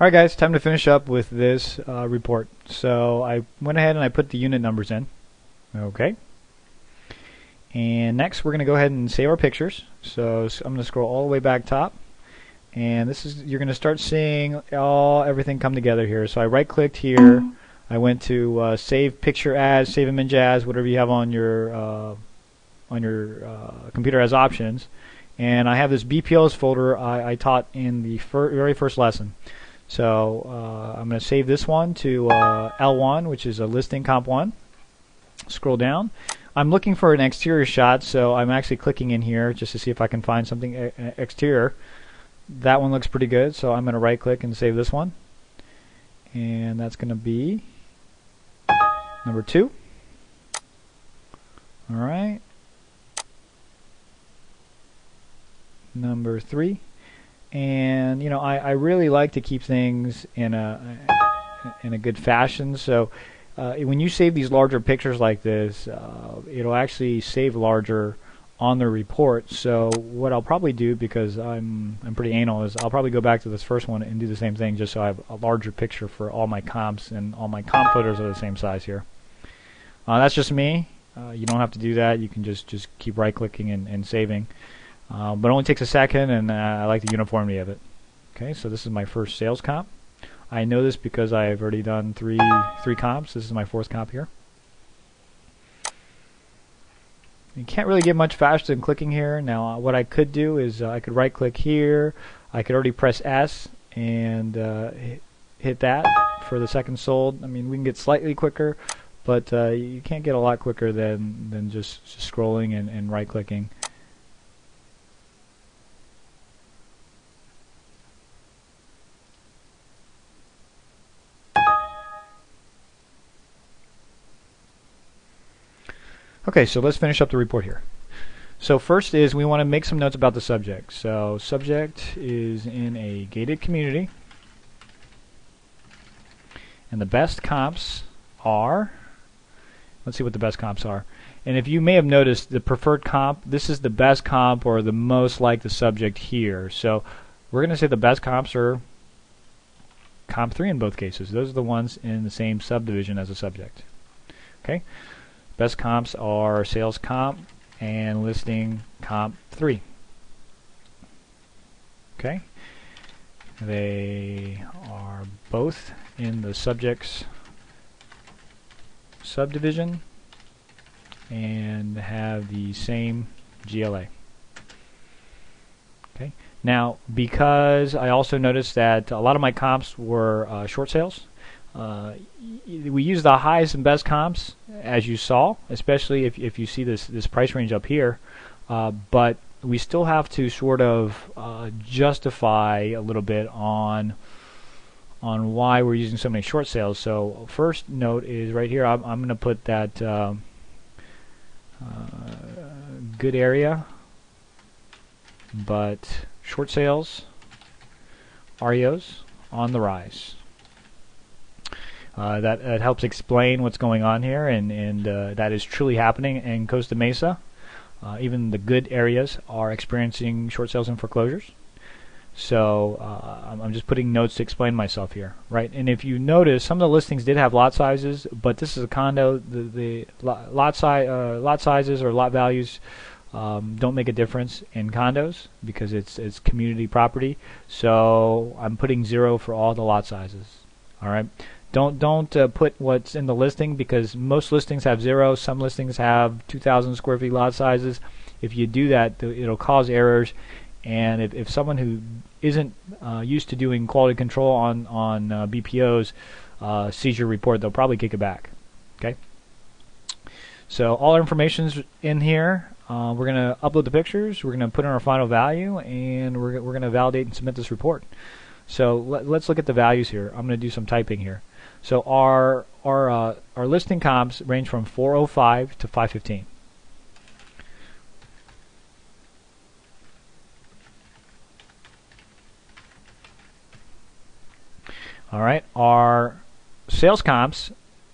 Alright guys, time to finish up with this report. So I went ahead and I put the unit numbers in. Okay. And next we're going to go ahead and save our pictures. So I'm going to scroll all the way back top. And this is, you're going to start seeing everything come together here. So I right clicked here. I went to save picture as, save image as, whatever you have on your computer as options. And I have this BPOs folder I taught in the very first lesson. So I'm going to save this one to L1, which is a listing comp 1. Scroll down. I'm looking for an exterior shot, so I'm actually clicking in here just to see if I can find something exterior. That one looks pretty good, so I'm going to right click and save this one. And that's going to be number 2. Alright. Number 3. And you know, I really like to keep things in a good fashion. So when you save these larger pictures like this, it'll actually save larger on the report. So what I'll probably do, because I'm pretty anal, is I'll probably go back to this first one and do the same thing, just so I have a larger picture for all my comps, and all my comp photos are the same size here. That's just me. You don't have to do that. You can just keep right clicking and saving. But it only takes a second, and I like the uniformity of it. Okay, so this is my first sales comp. I know this because I've already done three comps. This is my 4th comp here. You can't really get much faster than clicking here. Now, what I could do is I could right click here. I could already press S and hit that for the second sold. I mean, we can get slightly quicker, but you can't get a lot quicker than just scrolling and right clicking. Okay, so let's finish up the report here. So first is we want to make some notes about the subject. So subject is in a gated community, and the best comps are, let's see what the best comps are. And if you may have noticed, the preferred comp, this is the best comp or the most like the subject here. So we're going to say the best comps are comp 3 in both cases. Those are the ones in the same subdivision as the subject. Okay. Best comps are sales comp and listing comp 3. Okay. They are both in the subject's subdivision and have the same GLA. Okay. Now, because I also noticed that a lot of my comps were short sales, we use the highest and best comps, as you saw, especially if you see this price range up here, but we still have to sort of justify a little bit on why we're using so many short sales. So first note is right here. I'm going to put that good area, but short sales, REOs on the rise. That helps explain what's going on here, and that is truly happening in Costa Mesa. Even the good areas are experiencing short sales and foreclosures. So I'm just putting notes to explain myself here, right? And if you notice, some of the listings did have lot sizes, but this is a condo. The lot sizes or lot values don't make a difference in condos because it's community property. So I'm putting 0 for all the lot sizes. All right. Don't put what's in the listing, because most listings have 0. Some listings have 2,000 square feet lot sizes. If you do that, it'll cause errors. And if someone who isn't used to doing quality control on BPOs sees your report, they'll probably kick it back. Okay. So all our information's in here. We're going to upload the pictures. We're going to put in our final value, and we're going to validate and submit this report. So let's look at the values here. I'm going to do some typing here. So our listing comps range from 405 to 515. All right, our sales comps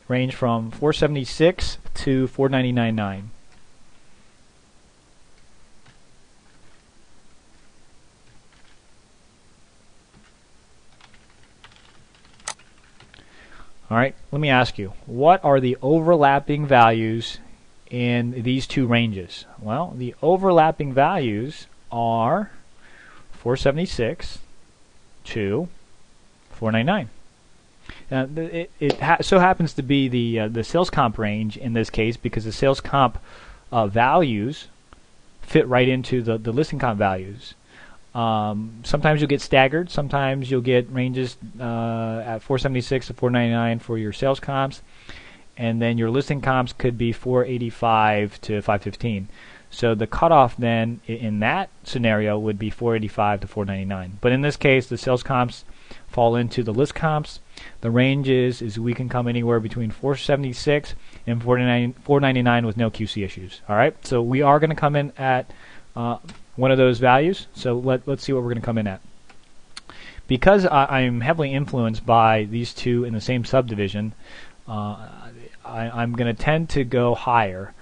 range from 476 to 499.9. All right, let me ask you, what are the overlapping values in these two ranges? Well, the overlapping values are 476 to 499. Now, it so happens to be the sales comp range in this case because the sales comp values fit right into the listing comp values. Sometimes you'll get staggered. Sometimes you'll get ranges at 476 to 499 for your sales comps, and then your listing comps could be 485 to 515. So the cutoff then in that scenario would be 485 to 499. But in this case, the sales comps fall into the list comps. The range is we can come anywhere between 476 and 499 with no QC issues. All right, so we are going to come in at one of those values. So let's see what we're going to come in at. Because I'm heavily influenced by these two in the same subdivision, I'm going to tend to go higher.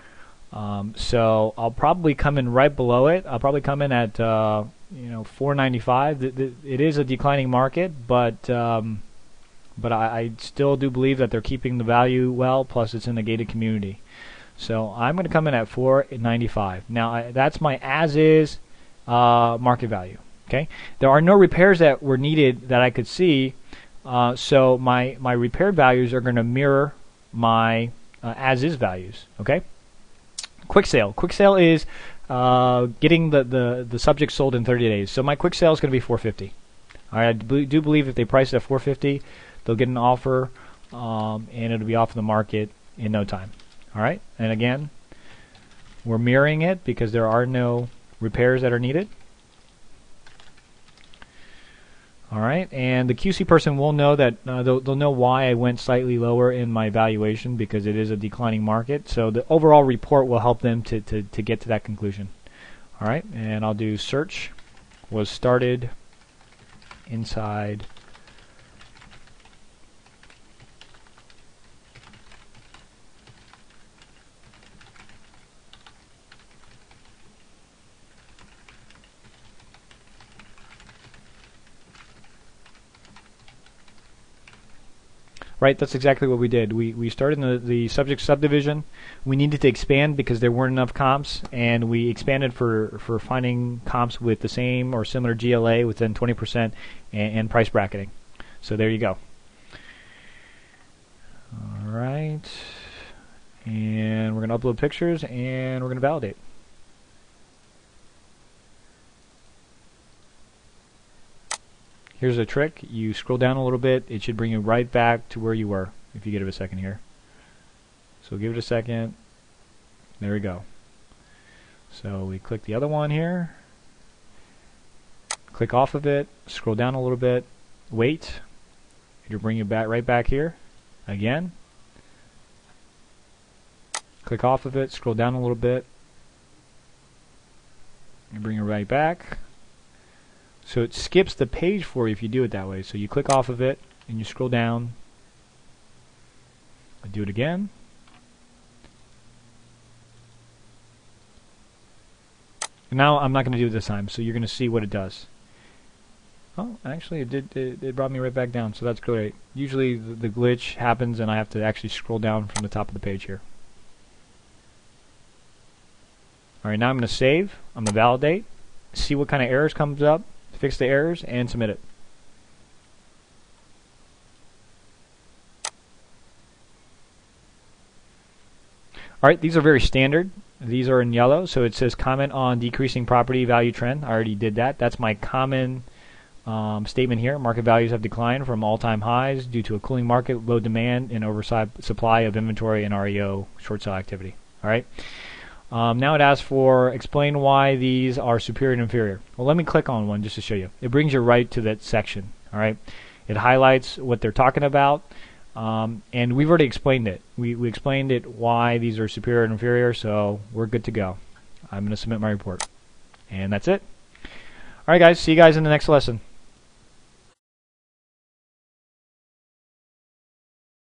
So I'll probably come in right below it. I'll probably come in at 495. It is a declining market, but I still do believe that they're keeping the value well. Plus, it's in a gated community. So I'm going to come in at 495. Now that's my as-is market value. Okay. There are no repairs that were needed that I could see. So my repaired values are going to mirror my as-is values. Okay. Quick sale. Quick sale is getting the subject sold in 30 days. So my quick sale is going to be 450. All right, I do believe if they price it at 450, they'll get an offer, and it'll be off the market in no time. All right, and again, we're mirroring it because there are no repairs that are needed. All right, and the QC person will know that they'll know why I went slightly lower in my valuation because it is a declining market. So the overall report will help them to get to that conclusion. All right, and I'll do search was started inside right, that's exactly what we did. We started in the subject subdivision. We needed to expand because there weren't enough comps, and we expanded for finding comps with the same or similar GLA within 20% and price bracketing. So there you go. All right, and we're going to upload pictures, and we're going to validate. Here's a trick. You scroll down a little bit. It should bring you right back to where you were if you give it a second here. So give it a second. There we go. So we click the other one here. Click off of it. Scroll down a little bit. Wait. It'll bring you back right back here. Again. Click off of it. Scroll down a little bit. And bring it right back. So it skips the page for you if you do it that way. So you click off of it and you scroll down. I do it again. And now I'm not going to do it this time. So you're going to see what it does. Oh, actually it brought me right back down. So that's great. Usually the glitch happens and I have to actually scroll down from the top of the page here. Alright, now I'm going to save. I'm going to validate. See what kind of errors comes up. Fix the errors and submit it. Alright, these are very standard. These are in yellow, so it says comment on decreasing property value trend. I already did that. That's my common statement here. Market values have declined from all-time highs due to a cooling market, low demand, and oversupply of inventory and REO short sale activity. Alright. Now it asks for explain why these are superior and inferior. Well, let me click on one just to show you. It brings you right to that section. All right, it highlights what they're talking about, and we've already explained it. We explained it why these are superior and inferior, so we're good to go. I'm going to submit my report, and that's it. All right, guys. See you guys in the next lesson.